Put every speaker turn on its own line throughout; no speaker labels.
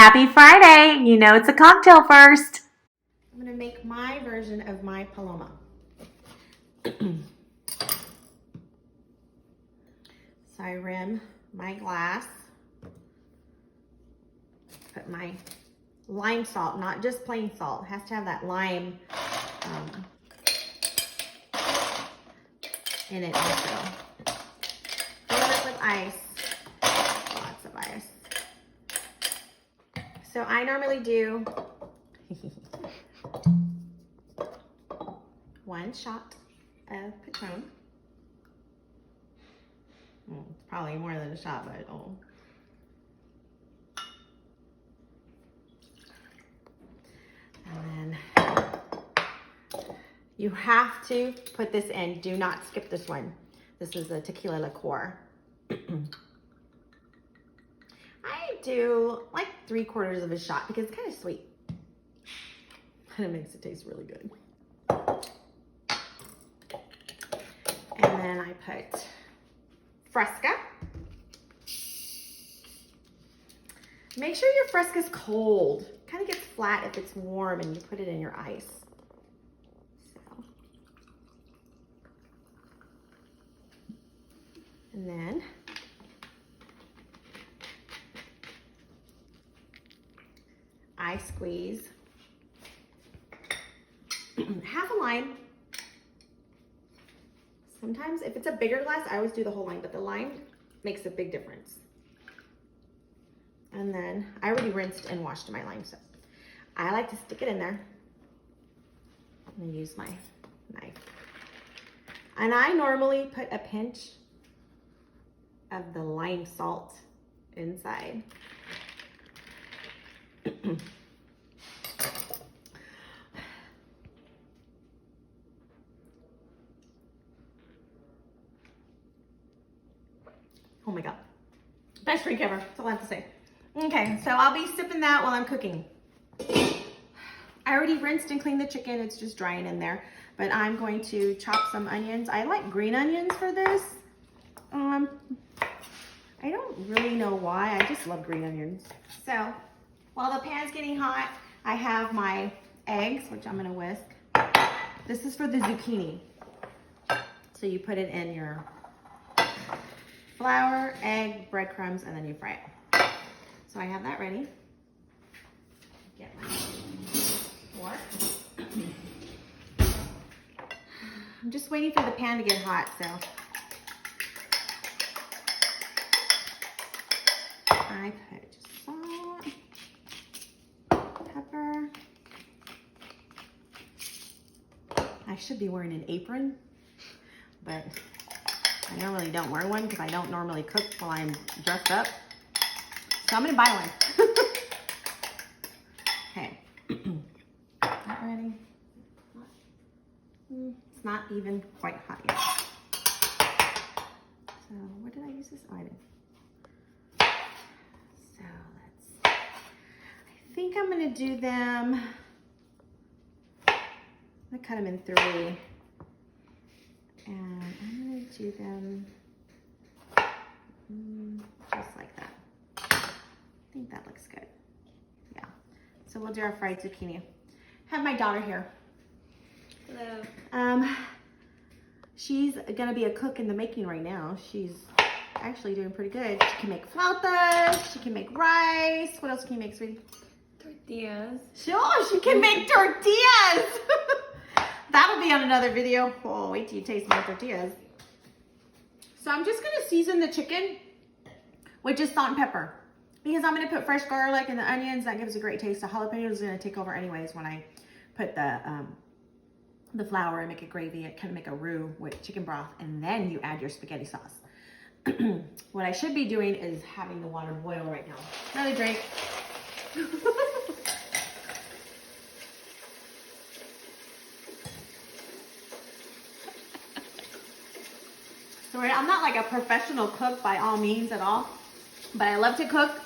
Happy Friday! You know it's a cocktail first.
I'm gonna make my version of my Paloma. So I rim my glass, put my lime salt, not just plain salt. It has to have that lime in it also. Fill it with ice, lots of ice. So I normally do 1 shot of Patron. It's probably more than a shot, but oh. And then you have to put this in. Do not skip this one. This is a tequila liqueur. I do like 3/4 of a shot because it's kind of sweet. And it makes it taste really good. And then I put Fresca. Make sure your Fresca's cold. It kind of gets flat if it's warm and you put it in your ice. So. And then I squeeze half a lime. Sometimes if it's a bigger glass, I always do the whole lime, but the lime makes a big difference. And then I already rinsed and washed my lime, so I like to stick it in there. I'm gonna use my knife. And I normally put a pinch of the lime salt inside. Oh my God, best drink ever, that's all I have to say. Okay, so I'll be sipping that while I'm cooking. I already rinsed and cleaned the chicken, it's just drying in there, but I'm going to chop some onions. I like green onions for this. I don't really know why, I just love green onions. So, while the pan's getting hot, I have my eggs, which I'm gonna whisk. This is for the zucchini. So you put it in your flour, egg, breadcrumbs, and then you fry it. So I have that ready. Get my fork. I'm just waiting for the pan to get hot, so. I put just salt, pepper. I should be wearing an apron, but I normally don't wear one because I don't normally cook while I'm dressed up. So I'm gonna buy one. Okay, that ready? It's not even quite hot yet. So what did I use this? Oh, I did. So I think I'm gonna do them, I'm gonna cut them in 3. And I'm gonna do them just like that. I think that looks good. Yeah. So we'll do our fried zucchini. Have my daughter here.
Hello.
She's gonna be a cook in the making right now. She's actually doing pretty good. She can make flautas, she can make rice. What else can you make, sweetie?
Tortillas.
Sure, she can make tortillas. That'll be on another video. Oh, wait till you taste my tortillas. So I'm just gonna season the chicken with just salt and pepper because I'm gonna put fresh garlic and the onions. That gives a great taste. The jalapeno is gonna take over anyways when I put the flour and make a gravy. It kind of make a roux with chicken broth, and then you add your spaghetti sauce. What I should be doing is having the water boil right now. Another drink. So I'm not like a professional cook by all means at all, but I love to cook.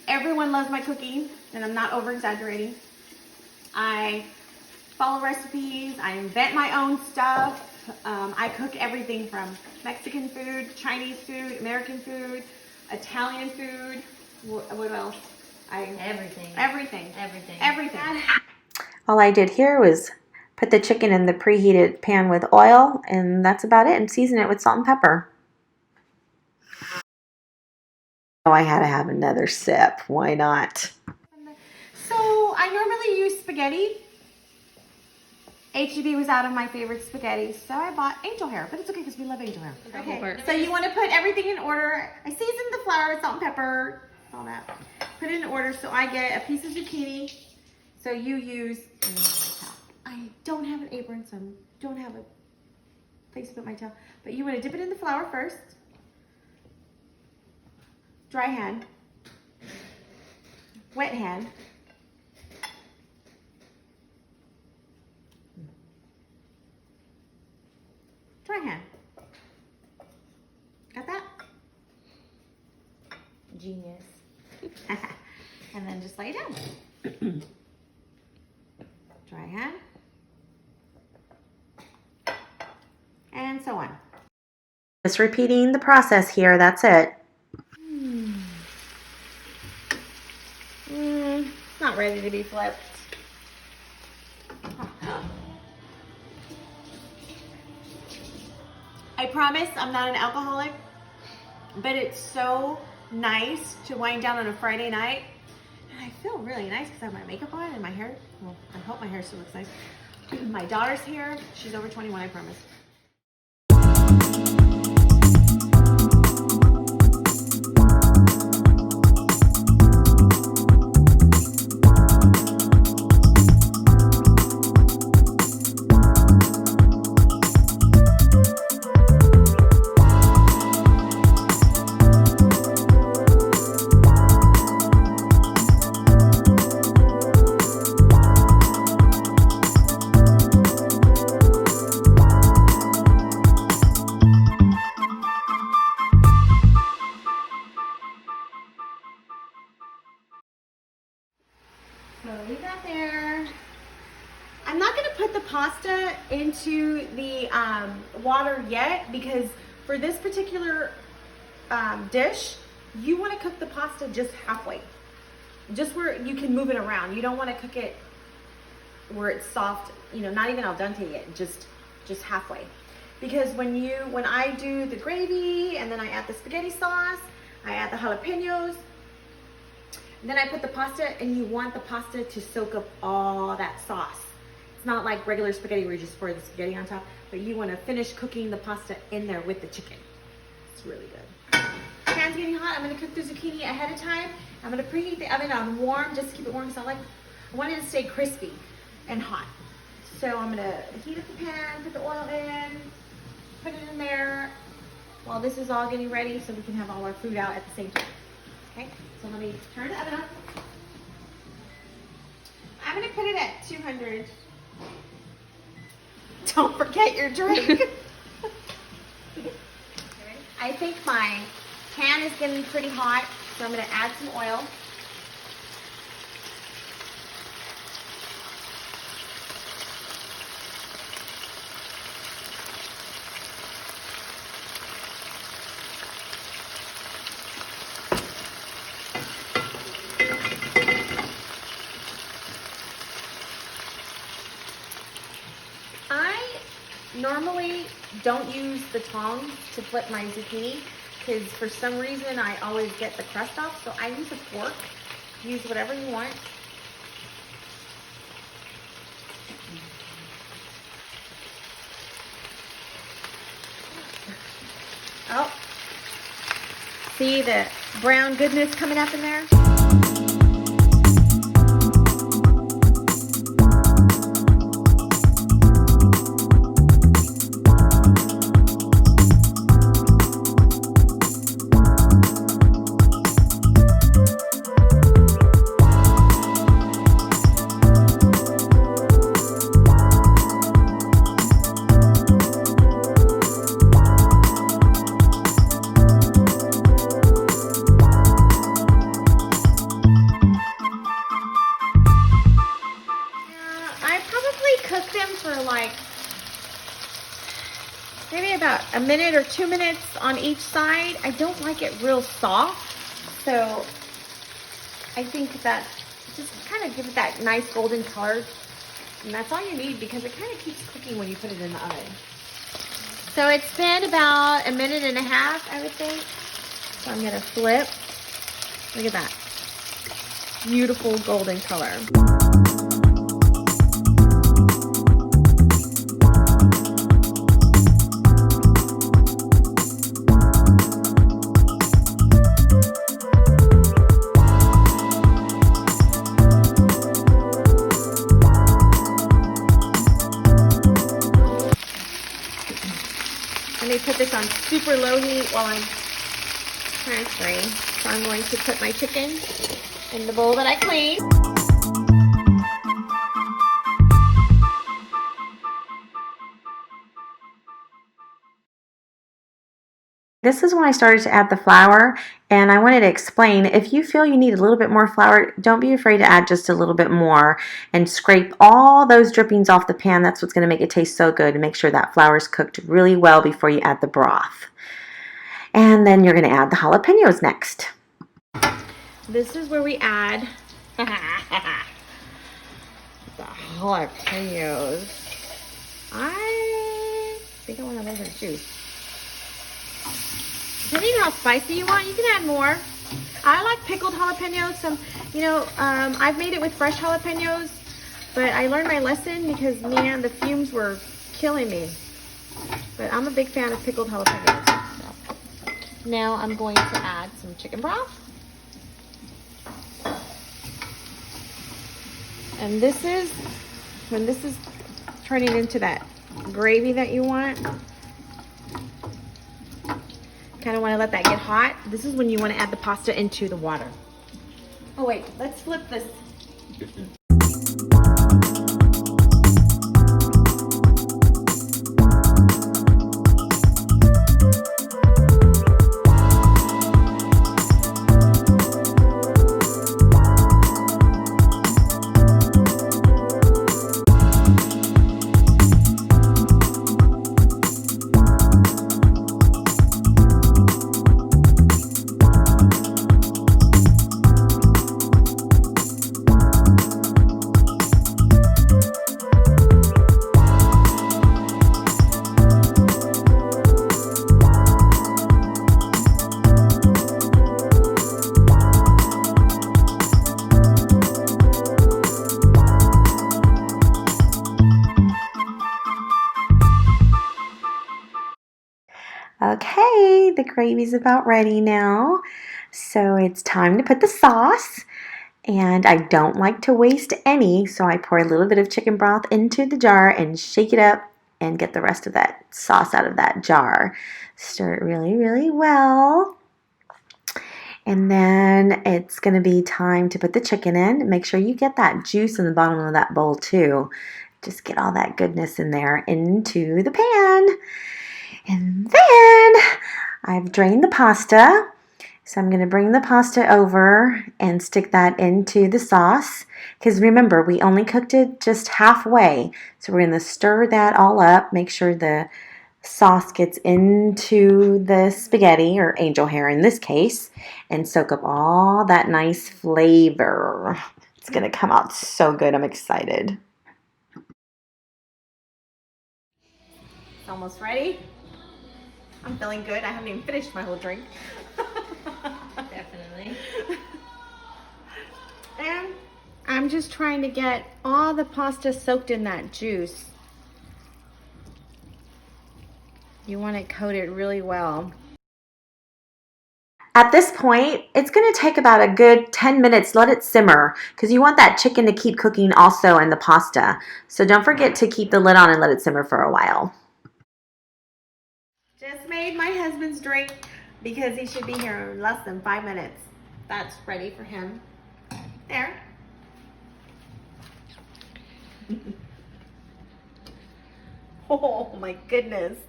Everyone loves my cooking, and I'm not over exaggerating. I follow recipes, I invent my own stuff. I cook everything from Mexican food, Chinese food, American food, Italian food, What else?
Everything.
Everything.
Everything.
Everything.
All I did here was put the chicken in the preheated pan with oil, and that's about it, and season it with salt and pepper. Oh, I had to have another sip. Why not?
So I normally use spaghetti. HEB was out of my favorite spaghetti, so I bought angel hair, but it's okay because we love angel hair. Okay, so you want to put everything in order. I seasoned the flour with salt and pepper, all that. Put it in order, so I get a piece of zucchini. So you use, I don't have an apron, so I don't have a place to put my towel. But you want to dip it in the flour first. Dry hand. Wet hand. Dry hand. Got that?
Genius.
And then just lay it down. Dry hand. And so on.
Just repeating the process here, that's it.
Not ready to be flipped. I promise I'm not an alcoholic, but it's so nice to wind down on a Friday night. And I feel really nice because I have my makeup on and my hair. Well, I hope my hair still looks nice. My daughter's here. She's over 21, I promise. So leave that there. I'm not going to put the pasta into the water yet because for this particular dish, you want to cook the pasta just halfway. Just where you can move it around. You don't want to cook it where it's soft, you know, not even al dente yet, just halfway. Because when I do the gravy and then I add the spaghetti sauce, I add the jalapeños, then I put the pasta, and you want the pasta to soak up all that sauce. It's not like regular spaghetti where you just pour the spaghetti on top, but you want to finish cooking the pasta in there with the chicken. It's really good. Pan's getting hot. I'm going to cook the zucchini ahead of time. I'm going to preheat the oven on warm just to keep it warm because I want it to stay crispy and hot. So I'm going to heat up the pan, put the oil in, put it in there while this is all getting ready so we can have all our food out at the same time. Okay, so let me turn the oven on. I'm going to put it at 200. Don't forget your drink. I think my pan is getting pretty hot, so I'm going to add some oil. Normally don't use the tongs to flip my zucchini because for some reason I always get the crust off, so I use a fork. Use whatever you want. Oh, see the brown goodness coming up in there? Maybe about a minute or 2 minutes on each side. I don't like it real soft, so I think that just kind of give it that nice golden color. And that's all you need because it kind of keeps cooking when you put it in the oven. So it's been about 1.5 minutes, I would think. So I'm gonna flip. Look at that. Beautiful golden color. Let me put this on super low heat while I'm transferring. So I'm going to put my chicken in the bowl that I cleaned.
This is when I started to add the flour, and I wanted to explain, if you feel you need a little bit more flour, don't be afraid to add just a little bit more and scrape all those drippings off the pan. That's what's going to make it taste so good, and make sure that flour is cooked really well before you add the broth. And then you're going to add the jalapeños next.
This is where we add the jalapeños. I think I want to let her juice. Depending on how spicy you want, you can add more. I like pickled jalapenos. I've made it with fresh jalapenos, but I learned my lesson because, man, the fumes were killing me. But I'm a big fan of pickled jalapenos. So now I'm going to add some chicken broth. And this is, when this is turning into that gravy that you want, kind of want to let that get hot. This is when you want to add the pasta into the water. Oh wait, let's flip this.
Okay, the gravy's about ready now. So it's time to put the sauce. And I don't like to waste any, so I pour a little bit of chicken broth into the jar and shake it up and get the rest of that sauce out of that jar. Stir it really, really well. And then it's going to be time to put the chicken in. Make sure you get that juice in the bottom of that bowl too. Just get all that goodness in there into the pan. And then I've drained the pasta. So I'm going to bring the pasta over and stick that into the sauce. Because remember, we only cooked it just halfway. So we're going to stir that all up. Make sure the sauce gets into the spaghetti, or angel hair in this case, and soak up all that nice flavor. It's going to come out so good. I'm excited.
It's almost ready. I'm feeling good. I haven't even finished my whole drink.
Definitely.
And I'm just trying to get all the pasta soaked in that juice. You want it coated really well.
At this point, it's going to take about a good 10 minutes. Let it simmer because you want that chicken to keep cooking also in the pasta. So don't forget to keep the lid on and let it simmer for a while.
Just made my husband's drink because he should be here in less than 5 minutes. That's ready for him. There. Oh my goodness.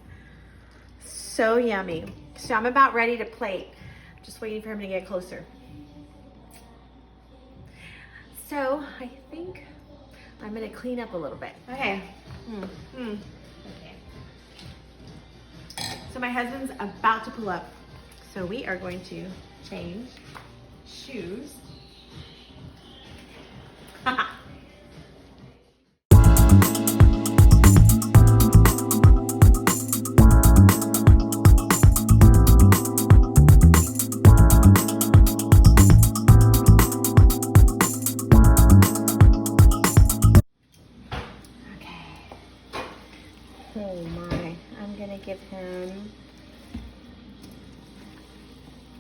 So yummy. So I'm about ready to plate. Just waiting for him to get closer. So I think I'm gonna clean up a little bit. Okay. Okay. So my husband's about to pull up. So we are going to change shoes. Oh my, I'm gonna give him,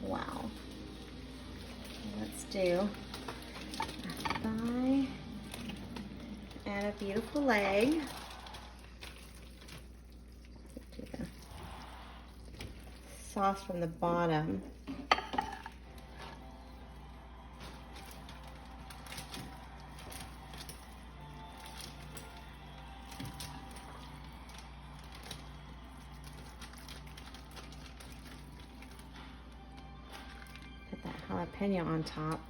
wow. Let's do a thigh and a beautiful leg. Do the sauce from the bottom. Put that jalapeno on top.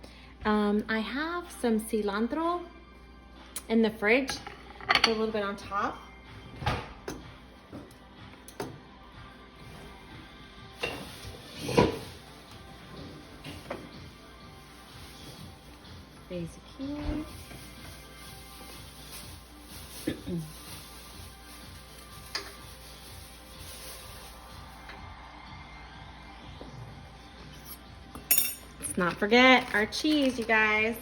I have some cilantro in the fridge. Put a little bit on top. Basic here. Let's not forget our cheese, you guys.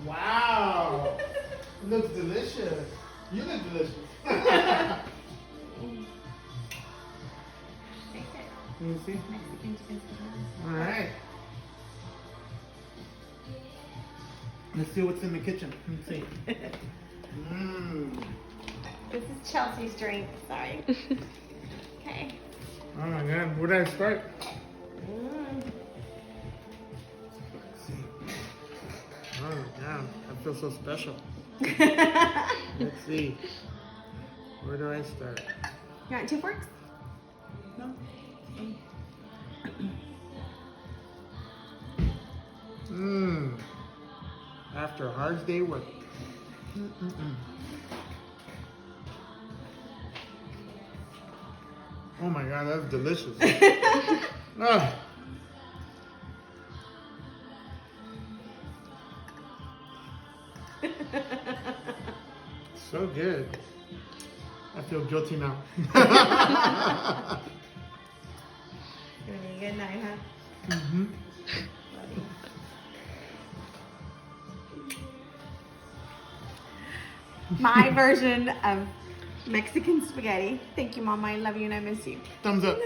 Wow! It looks delicious. You look delicious. Let me see. Alright. Let's see what's in the kitchen. Let me see. Mmm.
This is Chelsea's drink. Sorry. Okay.
Oh my god, where did I start?
Mm.
Let's see. Oh yeah, I feel so special. Let's see. Where do I start?
You want 2 forks?
No. Mmm. After a hard day work. Mm-mm-mm. Oh my god, that's delicious. Ah. So good. I feel guilty now.
It's gonna be a good night, huh?
Mm-hmm.
My version of Mexican spaghetti. Thank you, Mama. I love you and I miss you.
Thumbs up.